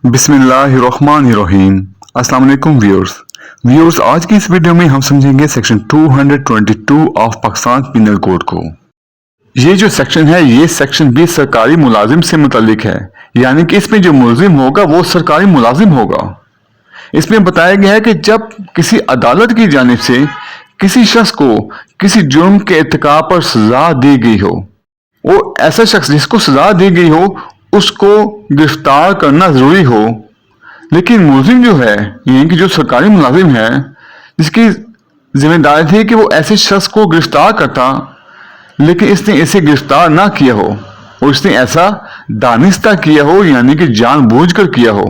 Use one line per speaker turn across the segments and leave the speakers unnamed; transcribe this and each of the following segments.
बिस्मिल्लाहिर्रहमानिर्रहीम। अस्सलाम वालेकुम व्यूअर्स, आज की इस वीडियो में हम समझेंगे section 222 of Pakistan penal code को। ये जो सेक्शन है ये सेक्शन भी सरकारी मुलाजिम से मुतालिक है, यानी कि इसमें जो मुलजिम होगा वो सरकारी मुलाजिम होगा। इसमें बताया गया है कि जब किसी अदालत की जानिब से किसी शख्स को किसी जुर्म के इर्तिकाब पर सजा दी गई हो, वो ऐसा शख्स जिसको सजा दी गई हो उसको गिरफ्तार करना जरूरी हो, लेकिन मुलजिम जो है यानी कि जो सरकारी मुलाजिम है जिसकी जिम्मेदारी थी कि वो ऐसे शख्स को गिरफ्तार करता, लेकिन इसने इसे गिरफ्तार ना किया हो और इसने ऐसा दानिस्ता किया हो यानी कि जानबूझकर किया हो।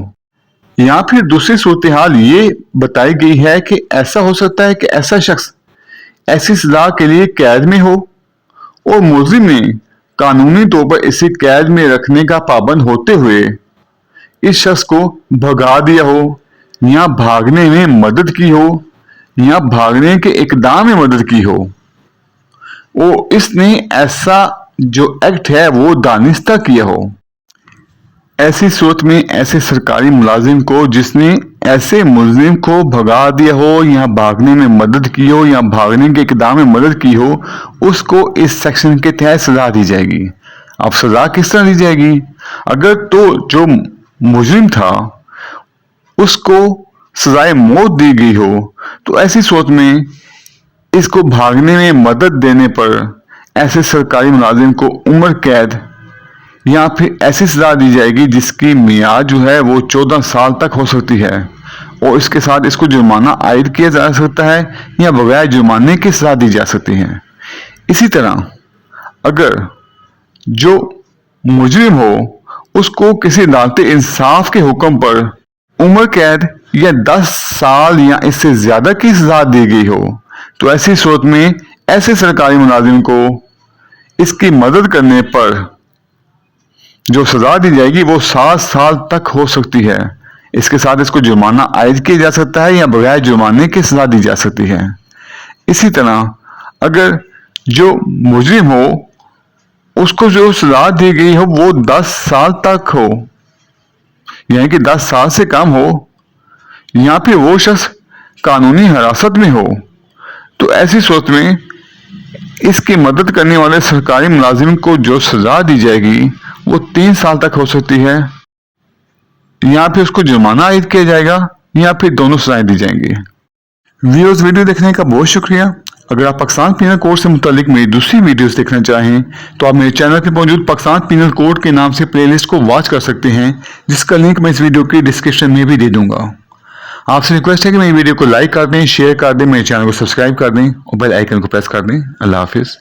या फिर दूसरी सूरत हाल ये बताई गई है कि ऐसा हो सकता है कि ऐसा शख्स ऐसी सजा के लिए कैद में हो और मुलजिम ने कानूनी तौर पर इसे कैद में रखने का पाबंद होते हुए इस शख्स को भगा दिया हो या भागने में मदद की हो या भागने के इकदाम में मदद की हो, वो इसने ऐसा जो एक्ट है वो दानिस्ता किया हो। ऐसी सूरत में ऐसे सरकारी मुलाजिम को जिसने ऐसे मुलजिम को भगा दिया हो या भागने में मदद की हो या भागने के इकदाम में मदद की हो, उसको इस सेक्शन के तहत सजा दी जाएगी। अब सजा किस तरह दी जाएगी? अगर तो जो मुजरिम था उसको सजाए मौत दी गई हो तो ऐसी सूरत में इसको भागने में मदद देने पर ऐसे सरकारी मुलाजिम को उम्र कैद या फिर ऐसी सजा दी जाएगी जिसकी मियाद जो है वो 14 साल तक हो सकती है और इसके साथ इसको जुर्माना आयद किया जा सकता है या बगैर जुर्माने की सजा दी जा सकती है। इसी तरह अगर जो मुजरिम हो उसको किसी अदालत इंसाफ के हुक्म पर उम्र कैद या 10 साल या इससे ज्यादा की सजा दी गई हो तो ऐसी सूरत में ऐसे सरकारी मुलाजिम को इसकी मदद करने पर जो सजा दी जाएगी वो 7 साल तक हो सकती है। इसके साथ इसको जुर्माना आयद किया जा सकता है या बगैर जुर्माने की सजा दी जा सकती है। इसी तरह अगर जो मुजरिम हो उसको जो सजा दी गई हो वो 10 साल तक हो यानी कि 10 साल से कम हो या फिर वो शख्स कानूनी हिरासत में हो तो ऐसी सूरत में इसकी मदद करने वाले सरकारी मुलाजिम को जो सजा दी जाएगी वो 3 साल तक हो सकती है या फिर उसको जुर्माना आयद किया जाएगा या फिर दोनों सजाएं दी जाएंगी। व्यूअर्स, वीडियो देखने का बहुत शुक्रिया। अगर आप पाकिस्तान पिनल कोड से मुतालिक मेरी दूसरी वीडियोस देखना चाहें तो आप मेरे चैनल पर मौजूद पाकिस्तान पिनल कोड के नाम से प्लेलिस्ट को वॉच कर सकते हैं, जिसका लिंक मैं इस वीडियो की डिस्क्रिप्शन में भी दे दूंगा। आपसे रिक्वेस्ट है कि मेरी वीडियो को लाइक कर दें, शेयर कर दें, मेरे चैनल को सब्सक्राइब कर दें और बेल आइकन को प्रेस कर दें। अल्लाह हाफिज।